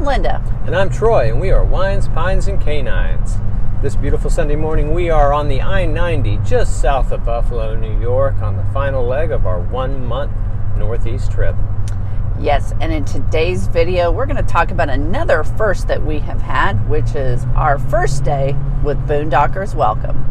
Linda. And I'm Troy, and we are Wines, Pines, and Canines. This beautiful Sunday morning, we are on the I-90 just south of Buffalo, New York, on the final leg of our 1-month Northeast trip. Yes, and in today's video, we're going to talk about another first that we have had, which is our first day with Boondockers Welcome.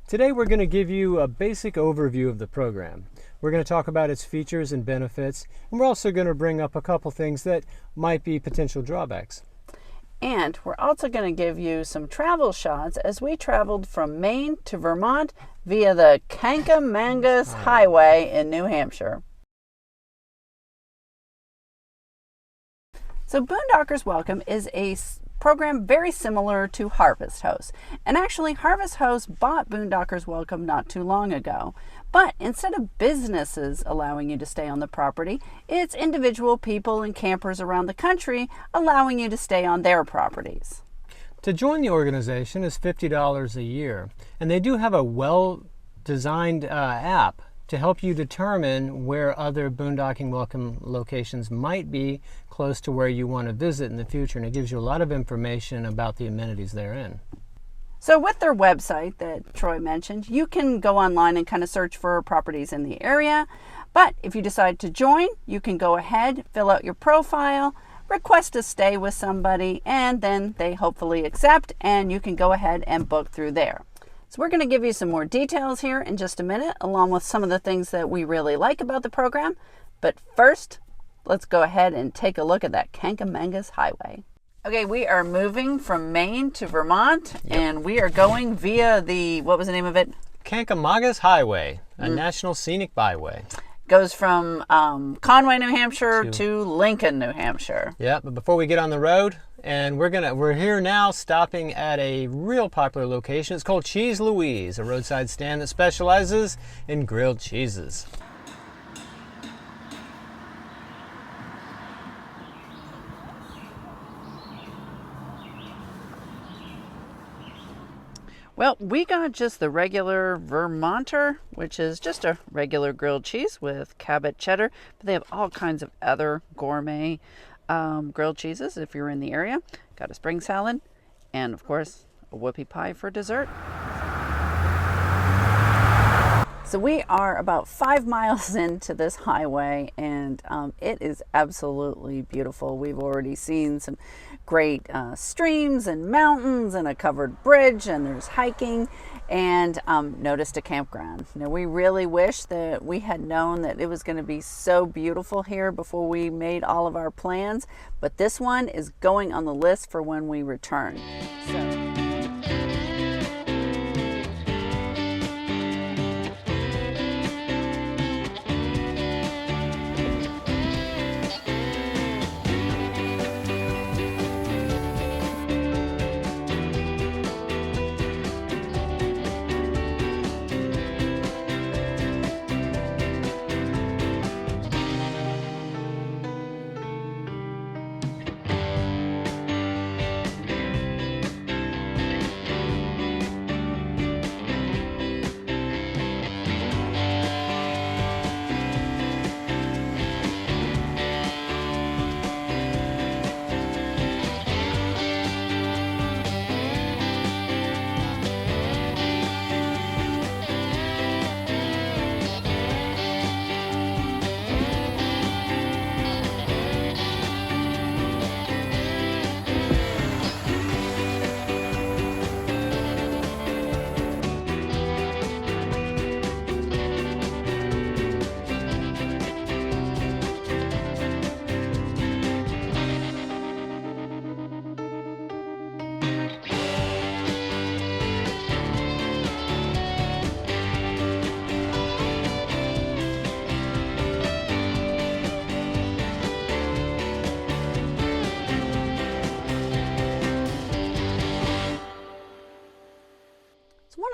Today we're going to give you a basic overview of the program. We're going to talk about its features and benefits, and we're also going to bring up a couple things that might be potential drawbacks. And we're also going to give you some travel shots as we traveled from Maine to Vermont via the Kancamagus Highway in New Hampshire. So Boondockers Welcome is a program very similar to Harvest Host. And actually, Harvest Host bought Boondockers Welcome not too long ago. But instead of businesses allowing you to stay on the property, it's individual people and campers around the country allowing you to stay on their properties. To join the organization is $50 a year. And they do have a well-designed app to help you determine where other Boondocking Welcome locations might be close to where you want to visit in the future, and it gives you a lot of information about the amenities therein. So with their website that Troy mentioned, you can go online and kind of search for properties in the area, but if you decide to join, you can go ahead, fill out your profile, request to stay with somebody, and then they hopefully accept, and you can go ahead and book through there. So we're going to give you some more details here in just a minute, along with some of the things that we really like about the program. But first, let's go ahead and take a look at that Kancamagus Highway. Okay, we are moving from Maine to Vermont, and we are going via the, what was the name of it? Kancamagus Highway, a national scenic byway. Goes from Conway, New Hampshire to Lincoln, New Hampshire. Yeah, but before we get on the road, and we're here now stopping at a real popular location. It's called Cheese Louise, a roadside stand that specializes in grilled cheeses. Well, we got just the regular Vermonter, which is just a regular grilled cheese with Cabot cheddar, but they have all kinds of other gourmet grilled cheeses if you're in the area. Got a spring salad, and of course, a whoopie pie for dessert. So we are about 5 miles into this highway, and it is absolutely beautiful. We've already seen some great streams and mountains and a covered bridge, and there's hiking, and noticed a campground. Now, we really wish that we had known that it was going to be so beautiful here before we made all of our plans, but this one is going on the list for when we return.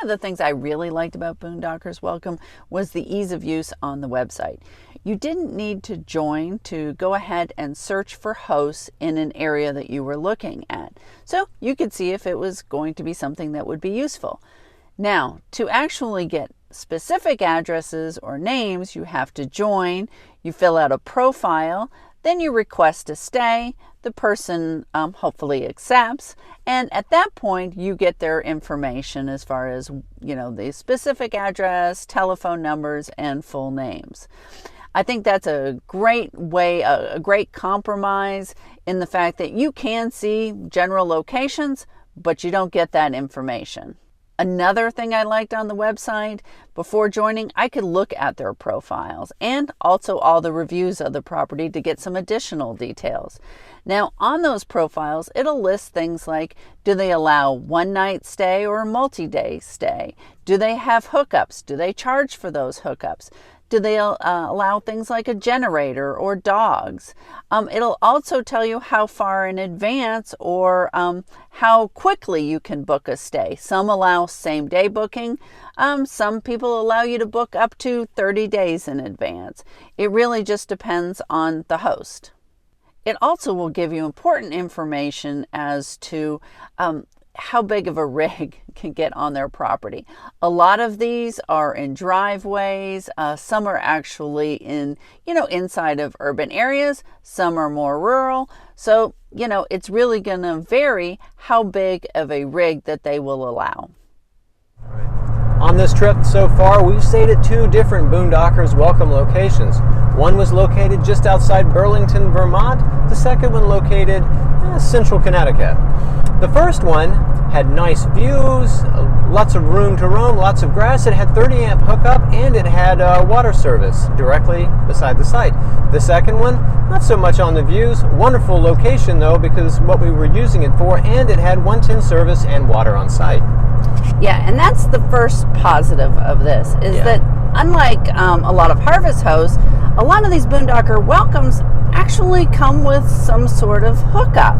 of the things I really liked about Boondockers Welcome was the ease of use on the website. You didn't need to join to go ahead and search for hosts in an area that you were looking at. So you could see if it was going to be something that would be useful. Now, to actually get specific addresses or names, you have to join, you fill out a profile, then you request a stay, the person hopefully accepts, and at that point you get their information as far as, the specific address, telephone numbers, and full names. I think that's a great way, a great compromise in the fact that you can see general locations, but you don't get that information. Another thing I liked on the website, before joining, I could look at their profiles and also all the reviews of the property to get some additional details. Now, on those profiles, it'll list things like, do they allow one-night stay or a multi-day stay? Do they have hookups? Do they charge for those hookups? Do they allow things like a generator or dogs? It'll also tell you how far in advance or how quickly you can book a stay. Some allow same-day booking. Some people allow you to book up to 30 days in advance. It really just depends on the host. It also will give you important information as to how big of a rig can get on their property. A lot of these are in driveways. Some are actually in, inside of urban areas. Some are more rural. So, it's really going to vary how big of a rig that they will allow. On this trip so far, we've stayed at 2 different Boondockers Welcome locations. One was located just outside Burlington, Vermont. The second one located in central Connecticut. The first one had nice views, lots of room to roam, lots of grass. It had 30 amp hookup and it had water service directly beside the site. The second one, not so much on the views. Wonderful location though, because what we were using it for, and it had 110 service and water on site. Yeah, and that's the first positive of this, is that unlike a lot of harvest hosts, a lot of these Boondocker Welcomes actually come with some sort of hookup.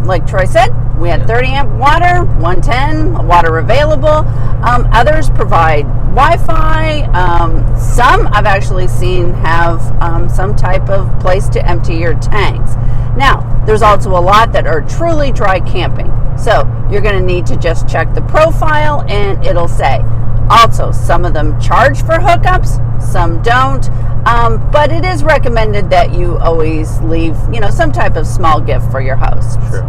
Like Troy said, we had 30 amp water, 110 water available. Others provide Wi-Fi. Some I've actually seen have some type of place to empty your tanks. Now, there's also a lot that are truly dry camping. So you're going to need to just check the profile and it'll say. Also, some of them charge for hookups, some don't, but it is recommended that you always leave, some type of small gift for your host. Sure.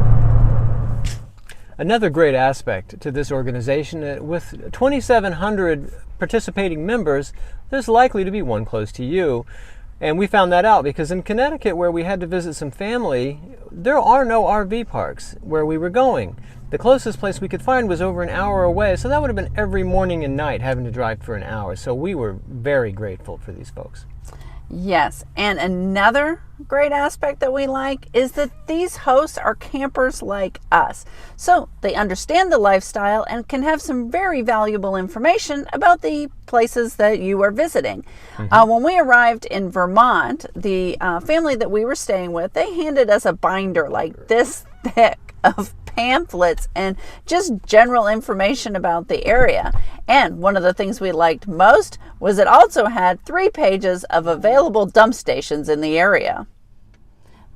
Another great aspect to this organization, with 2,700 participating members, there's likely to be one close to you. And we found that out because in Connecticut, where we had to visit some family, there are no RV parks where we were going. The closest place we could find was over an hour away, so that would have been every morning and night having to drive for an hour. So we were very grateful for these folks. Yes, and another great aspect that we like is that these hosts are campers like us. So they understand the lifestyle and can have some very valuable information about the places that you are visiting. When we arrived in Vermont, the family that we were staying with, they handed us a binder like this thick of pamphlets and just general information about the area. And one of the things we liked most was it also had 3 pages of available dump stations in the area.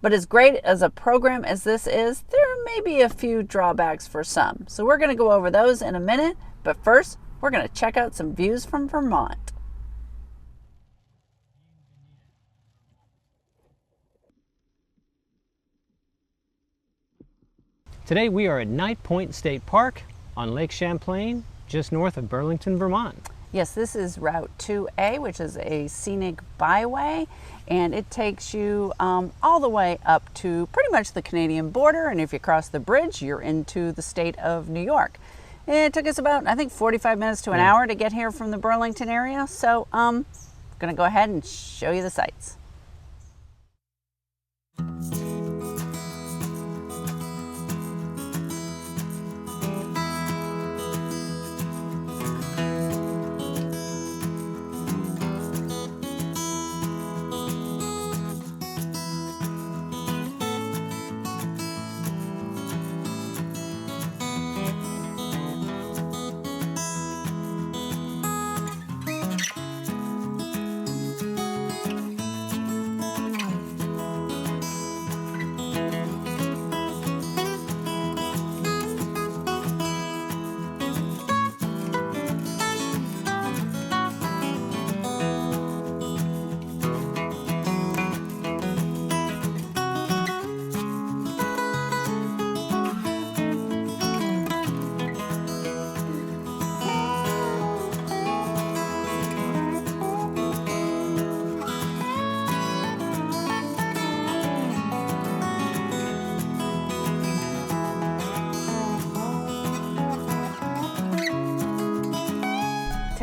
But as great as a program as this is, there may be a few drawbacks for some. So we're going to go over those in a minute, but first we're going to check out some views from Vermont. Today we are at Knight Point State Park on Lake Champlain, just north of Burlington, Vermont. Yes, this is Route 2A, which is a scenic byway, and it takes you all the way up to pretty much the Canadian border, and if you cross the bridge, you're into the state of New York. It took us about, I think, 45 minutes to an hour to get here from the Burlington area, so I'm going to go ahead and show you the sights.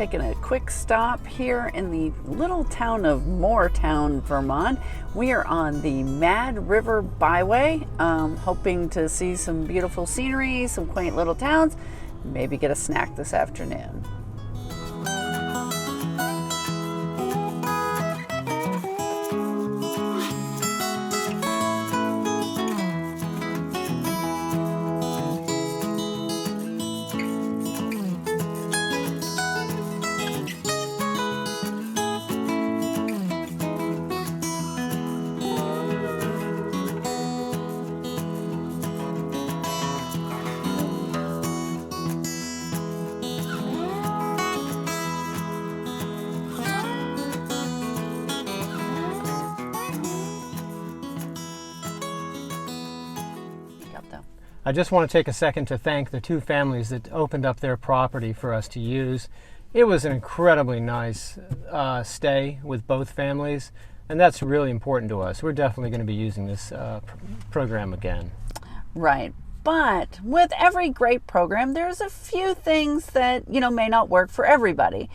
taking a quick stop here in the little town of Moortown, Vermont. We are on the Mad River Byway, hoping to see some beautiful scenery, some quaint little towns, maybe get a snack this afternoon. I just want to take a second to thank the two families that opened up their property for us to use. It was an incredibly nice stay with both families, and that's really important to us. We're definitely going to be using this program again. Right. But with every great program, there's a few things that, may not work for everybody.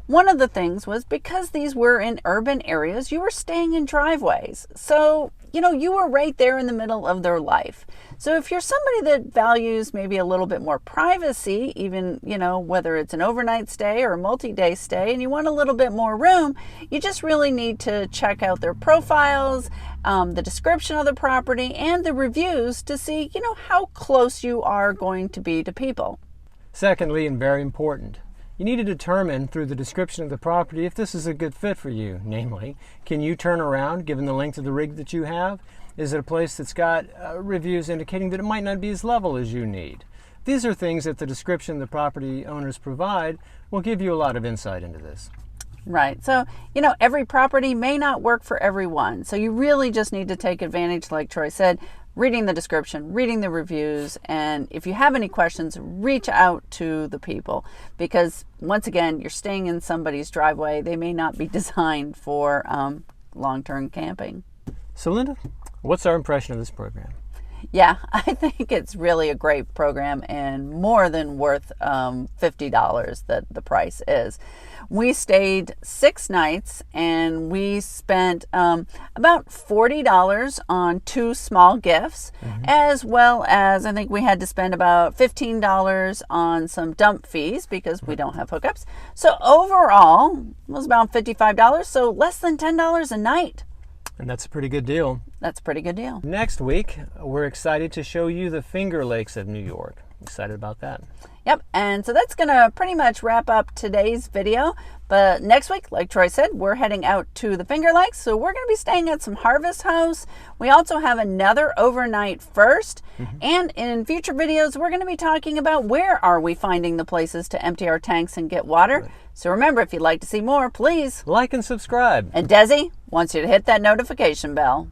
One of the things was because these were in urban areas, you were staying in driveways. So, you were right there in the middle of their life. So if you're somebody that values maybe a little bit more privacy, even, whether it's an overnight stay or a multi-day stay, and you want a little bit more room, you just really need to check out their profiles, the description of the property, and the reviews to see, how close you are going to be to people. Secondly, and very important, you need to determine through the description of the property if this is a good fit for you. Namely, can you turn around given the length of the rig that you have? Is it a place that's got reviews indicating that it might not be as level as you need? These are things that the description the property owners provide will give you a lot of insight into this. Right. So, every property may not work for everyone. So you really just need to take advantage, like Troy said, reading the description, reading the reviews, and if you have any questions, reach out to the people, because once again, you're staying in somebody's driveway. They may not be designed for long-term camping. So Linda, what's our impression of this program? Yeah, I think it's really a great program and more than worth $50 that the price is. We stayed 6 nights and we spent about $40 on 2 small gifts, as well as I think we had to spend about $15 on some dump fees because we don't have hookups. So overall, it was about $55, so less than $10 a night. And that's a pretty good deal. That's a pretty good deal. Next week, we're excited to show you the Finger Lakes of New York. Excited about that. Yep, and so that's going to pretty much wrap up today's video. But next week, like Troy said, we're heading out to the Finger Lakes. So we're going to be staying at some Harvest House. We also have another overnight first. And in future videos, we're going to be talking about where are we finding the places to empty our tanks and get water. Right. So remember, if you'd like to see more, please like and subscribe. And Desi wants you to hit that notification bell.